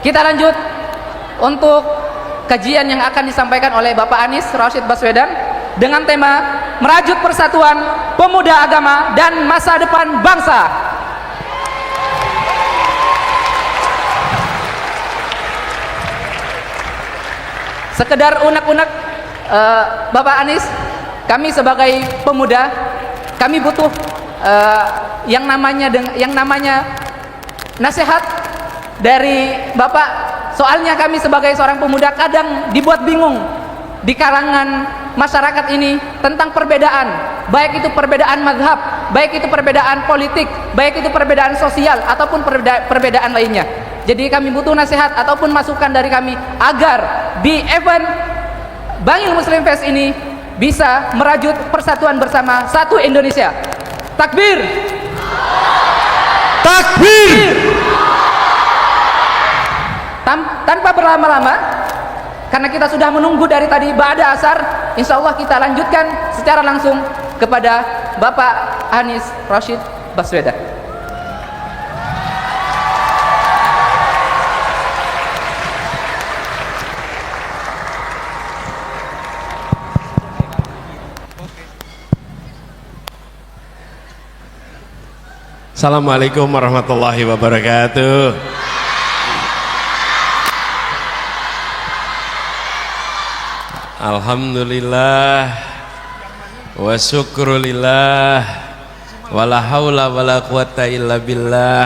Kita lanjut untuk kajian yang akan disampaikan oleh Bapak Anies Rashid Baswedan dengan tema Merajut Persatuan Pemuda Agama dan Masa Depan Bangsa. Sekedar unek-unek, Bapak Anies, kami sebagai pemuda, kami butuh yang namanya nasihat dari Bapak. Soalnya kami sebagai seorang pemuda kadang dibuat bingung di kalangan masyarakat ini tentang perbedaan, baik itu perbedaan mazhab, baik itu perbedaan politik, baik itu perbedaan sosial ataupun perbedaan lainnya. Jadi kami butuh nasihat ataupun masukan dari kami agar di event Bangil Muslim Fest ini bisa merajut persatuan bersama satu Indonesia. Takbir! Takbir! Tanpa berlama-lama, karena kita sudah menunggu dari tadi ba'da asar, insya Allah kita lanjutkan secara langsung kepada Bapak Anies Rashid Baswedan. Assalamualaikum warahmatullahi wabarakatuh. Alhamdulillah wa syukrulillah wa la hawla wa la quwata illa billah.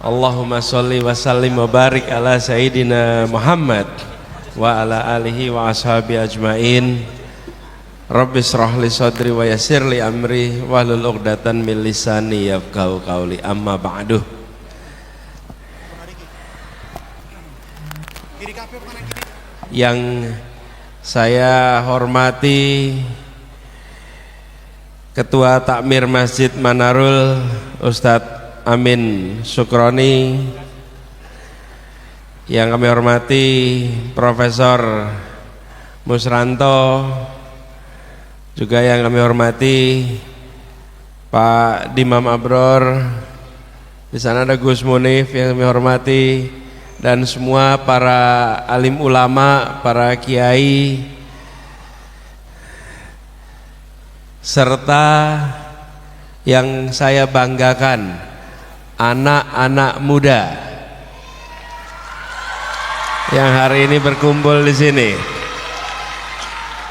Allahumma sholli wa sallim wa barik ala sayyidina Muhammad wa ala alihi wa ashabi ajmain. Rabbi shrah li sadri wa yassir li amri wahlul 'uqdatan min lisani yafqahu qawli. Amma ba'du. Yang saya hormati Ketua Takmir Masjid Manarul Ustadz Amin Syukroni, yang kami hormati Profesor Musranto, juga yang kami hormati Pak Dimam Abror, di sana ada Gus Munif yang kami hormati, dan semua para alim ulama, para kiai, serta yang saya banggakan, anak-anak muda yang hari ini berkumpul di sini.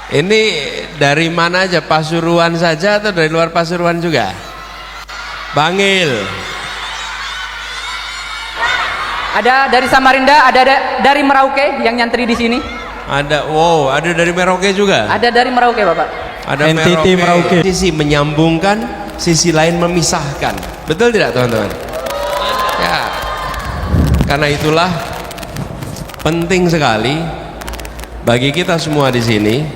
Ini dari mana aja? Pasuruan saja atau dari luar Pasuruan juga? Bangil. Ada dari Samarinda, ada dari Merauke yang nyantri di sini. Ada, wow, ada dari Merauke juga. Ada dari Merauke, Bapak. Ada NTT Merauke. Sisi menyambungkan, sisi lain memisahkan. Betul tidak, teman-teman? Ya. Karena itulah penting sekali bagi kita semua di sini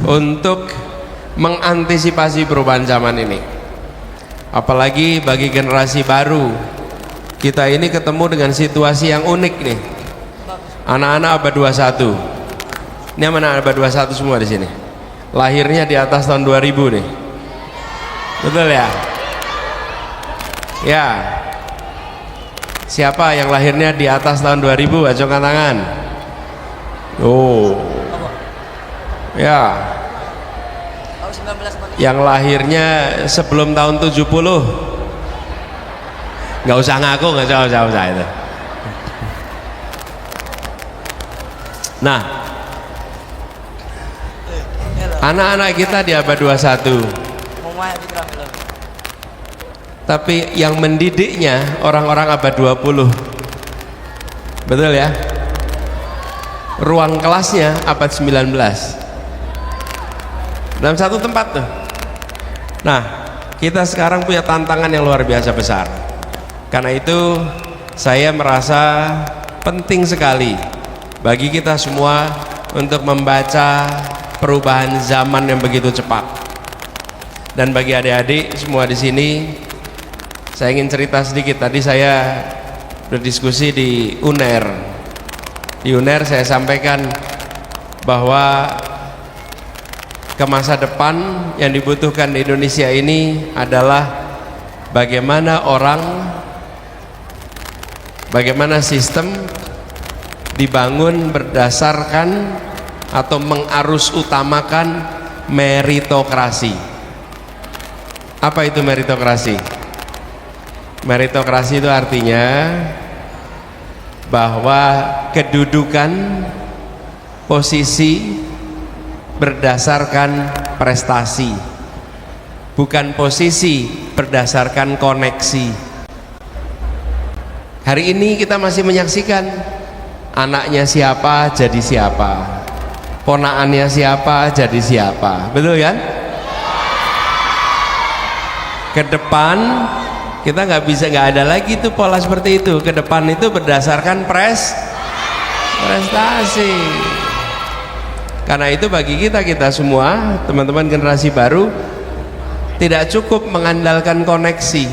untuk mengantisipasi perubahan zaman ini. Apalagi bagi generasi baru. Kita ini ketemu dengan situasi yang unik nih. Anak-anak abad 21. Ini anak abad 21 semua di sini. Lahirnya di atas tahun 2000 nih. Betul ya? Ya. Siapa yang lahirnya di atas tahun 2000? Acungkan tangan. Oh. Ya. Yang lahirnya sebelum tahun 70. Nggak usah ngaku, nggak usah itu. Nah, anak-anak kita di abad 21, tapi yang mendidiknya orang-orang abad 20. Betul ya? Ruang kelasnya abad 19 dalam satu tempat tuh. Nah, kita sekarang punya tantangan yang luar biasa besar. Karena itu saya merasa penting sekali bagi kita semua untuk membaca perubahan zaman yang begitu cepat. Dan bagi adik-adik semua di sini, saya ingin cerita sedikit. Tadi saya berdiskusi di UNER. Di UNER saya sampaikan bahwa ke masa depan yang dibutuhkan di Indonesia ini adalah bagaimana orang bagaimana sistem dibangun berdasarkan atau mengarus utamakan meritokrasi. Apa itu meritokrasi? Meritokrasi itu artinya bahwa kedudukan posisi berdasarkan prestasi, bukan posisi berdasarkan koneksi. Hari ini kita masih menyaksikan anaknya siapa jadi siapa, ponaannya siapa jadi siapa, betul kan? Ke depan kita nggak ada lagi tuh pola seperti itu. Ke depan itu berdasarkan prestasi. Karena itu bagi kita semua, teman-teman generasi baru, tidak cukup mengandalkan koneksi,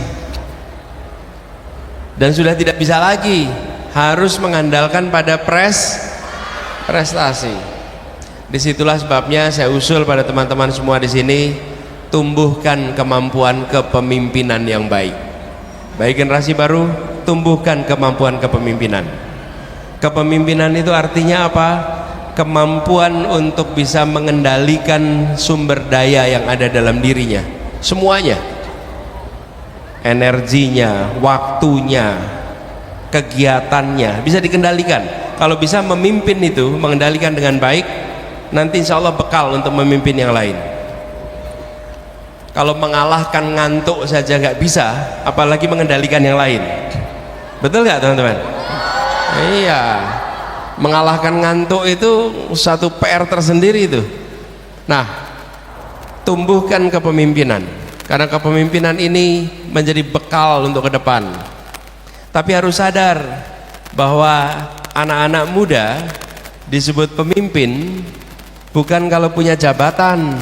dan sudah tidak bisa lagi harus mengandalkan pada prestasi. Disitulah sebabnya saya usul pada teman-teman semua di sini, tumbuhkan kemampuan kepemimpinan yang baik. Baik generasi baru, tumbuhkan kemampuan kepemimpinan. Kepemimpinan itu artinya apa? Kemampuan untuk bisa mengendalikan sumber daya yang ada dalam dirinya, semuanya, energinya, waktunya, kegiatannya bisa dikendalikan. Kalau bisa memimpin itu, mengendalikan dengan baik, nanti insya Allah bekal untuk memimpin yang lain. Kalau mengalahkan ngantuk saja nggak bisa, apalagi mengendalikan yang lain. Betul nggak teman-teman? Iya, mengalahkan ngantuk itu satu PR tersendiri itu. Nah, tumbuhkan kepemimpinan, karena kepemimpinan ini menjadi bekal untuk ke depan. Tapi harus sadar bahwa anak-anak muda disebut pemimpin bukan kalau punya jabatan,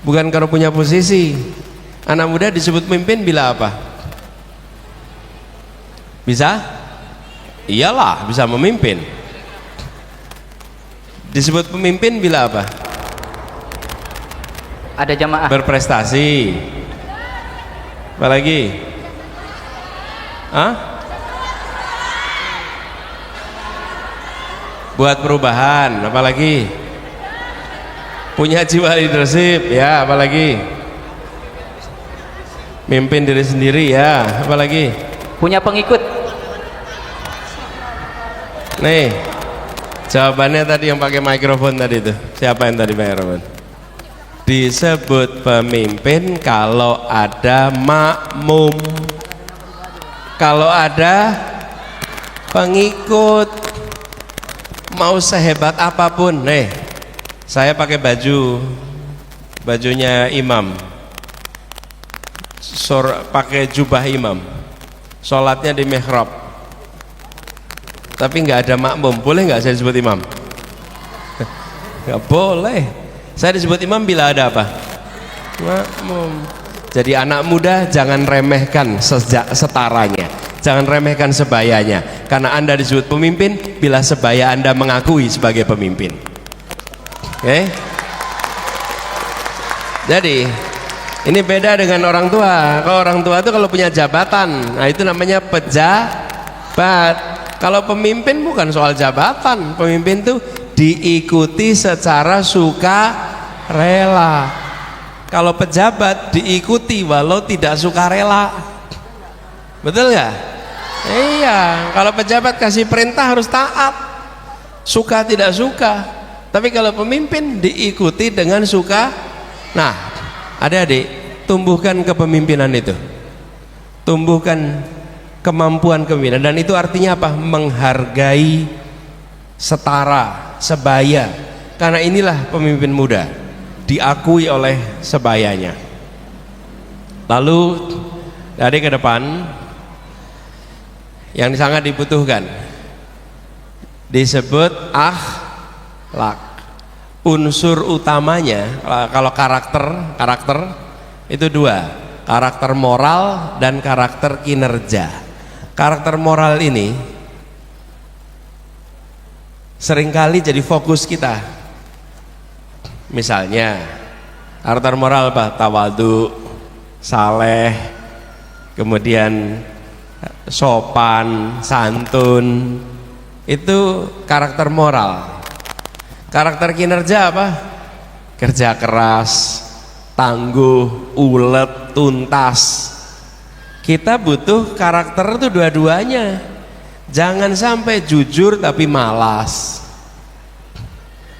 bukan kalau punya posisi. Anak muda disebut pemimpin bila apa? Bisa? Iyalah, bisa memimpin. Disebut pemimpin bila apa? Ada jamaah. Berprestasi. Apalagi? Hah? Buat perubahan. Apalagi? Punya jiwa leadership, ya, apalagi? Mimpin diri sendiri, ya, apalagi? Punya pengikut. Nih, jawabannya tadi yang pakai mikrofon tadi itu. Siapa yang tadi mikrofon? Disebut pemimpin kalau ada makmum, kalau ada pengikut. Mau sehebat apapun, nih, saya pakai bajunya imam, pakai jubah imam, sholatnya di mihrab, tapi nggak ada makmum, boleh nggak saya disebut imam? Nggak boleh. Saya disebut imam bila ada apa? Makmum. Jadi anak muda jangan remehkan setaranya, jangan remehkan sebayanya, karena Anda disebut pemimpin bila sebaya Anda mengakui sebagai pemimpin. Oke? Jadi ini beda dengan orang tua. Kalau orang tua itu kalau punya jabatan, nah itu namanya pejabat. Kalau pemimpin bukan soal jabatan, pemimpin itu diikuti secara sukarela. Kalau pejabat diikuti walau tidak sukarela. Betul nggak? Iya, kalau pejabat kasih perintah harus taat, suka tidak suka. Tapi kalau pemimpin diikuti dengan suka. Nah, adik-adik, tumbuhkan kepemimpinan itu, tumbuhkan kemampuan kepemimpinan, dan itu artinya apa? Menghargai, setara, sebaya. Karena inilah pemimpin muda, diakui oleh sebayanya. Lalu dari ke depan yang sangat dibutuhkan disebut akhlak. Unsur utamanya kalau karakter itu dua, karakter moral dan karakter kinerja. Karakter moral ini seringkali jadi fokus kita. Misalnya karakter moral apa? Tawadu, saleh, kemudian sopan, santun, itu karakter moral. Karakter kinerja apa? Kerja keras, tangguh, ulet, tuntas. Kita butuh karakter itu dua-duanya. Jangan sampai jujur tapi malas,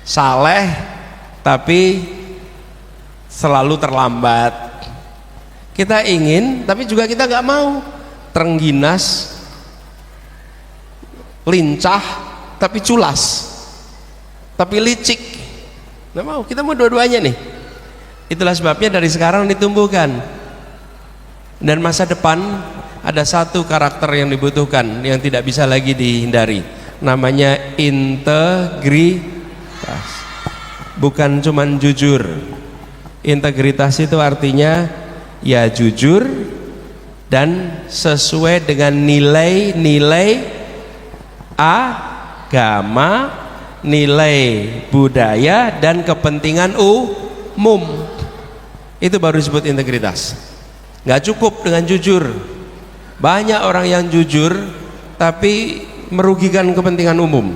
saleh tapi selalu terlambat. Kita ingin tapi juga kita nggak mau terengginas, lincah tapi culas, tapi licik. Nggak mau, kita mau dua-duanya nih. Itulah sebabnya dari sekarang ditumbuhkan. Dan masa depan ada satu karakter yang dibutuhkan yang tidak bisa lagi dihindari, namanya integritas. Bukan cuman jujur. Integritas itu artinya ya jujur dan sesuai dengan nilai-nilai agama, nilai budaya dan kepentingan umum. Itu baru disebut integritas. Nggak cukup dengan jujur. Banyak orang yang jujur tapi merugikan kepentingan umum.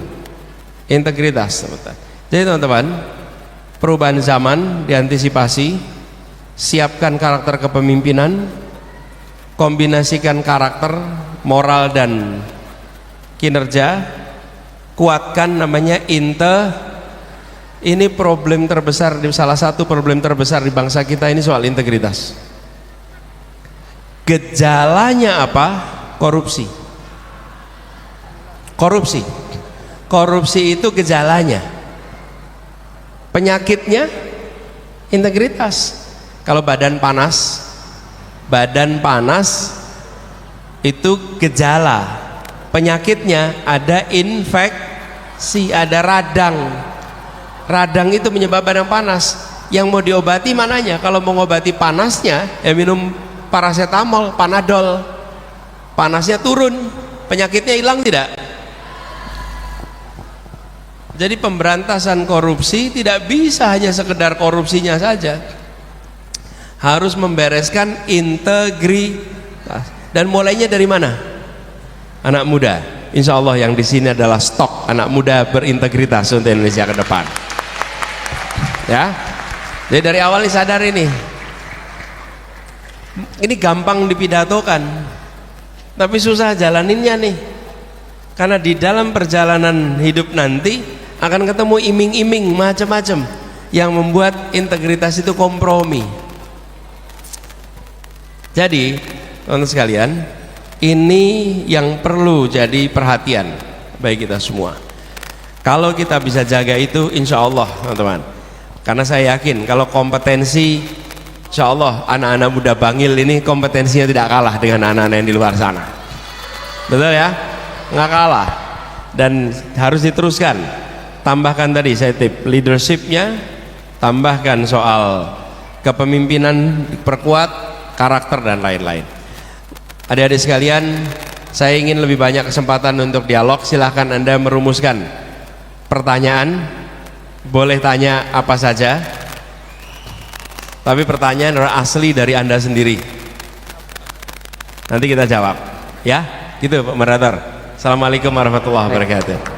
Integritas. Jadi teman-teman, perubahan zaman diantisipasi. Siapkan karakter kepemimpinan, kombinasikan karakter, moral dan kinerja, kuatkan namanya ini problem terbesar, salah satu problem terbesar di bangsa kita ini soal integritas. Gejalanya apa? Korupsi. Korupsi itu gejalanya. Penyakitnya integritas. Kalau badan panas itu gejala. Penyakitnya ada infeksi, ada radang. Radang itu menyebabkan badan panas. Yang mau diobati mananya? Kalau mau ngobati panasnya, ya minum paracetamol, panadol. Panasnya turun, penyakitnya hilang tidak? Jadi pemberantasan korupsi tidak bisa hanya sekedar korupsinya saja. Harus membereskan integritas. Dan mulainya dari mana? Anak muda. Insya Allah yang di sini adalah stok anak muda berintegritas untuk Indonesia ke depan. Ya. Jadi dari awal sadar ini gampang dipidatokan, tapi susah jalaninnya nih. Karena di dalam perjalanan hidup nanti akan ketemu iming-iming macam-macam yang membuat integritas itu kompromi. Jadi teman-teman sekalian, ini yang perlu jadi perhatian bagi kita semua. Kalau kita bisa jaga itu, insya Allah teman-teman. Karena saya yakin kalau kompetensi, insya Allah anak-anak muda Bangil ini kompetensinya tidak kalah dengan anak-anak yang di luar sana. Betul ya? Nggak kalah. Dan harus diteruskan. Tambahkan tadi saya tip leadershipnya, tambahkan soal kepemimpinan diperkuat, karakter dan lain-lain. Adik-adik sekalian, saya ingin lebih banyak kesempatan untuk dialog. Silahkan Anda merumuskan pertanyaan, boleh tanya apa saja, tapi pertanyaan adalah asli dari Anda sendiri. Nanti kita jawab, ya, gitu Pak Moderator. Assalamualaikum warahmatullahi wabarakatuh.